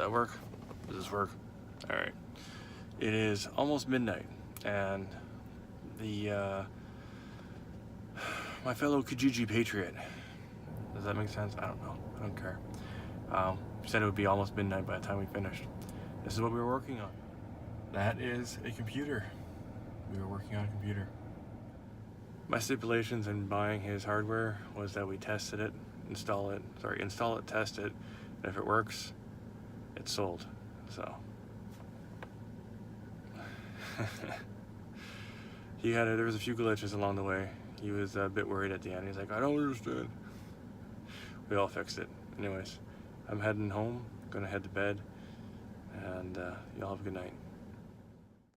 that work? Does this work? All right. It is almost midnight, and the my fellow Kijiji patriot. Does that make sense? I don't know. I don't care. Said it would be almost midnight by the time we finished. This is what we were working on. That is a computer. We were working on a computer. My stipulations in buying his hardware was that we tested it, install it, test it, and if it works, it's sold. So there was a few glitches along the way. He was a bit worried at the end. He's like, I don't understand. We all fixed it. Anyways, I'm heading home, gonna head to bed, and y'all have a good night.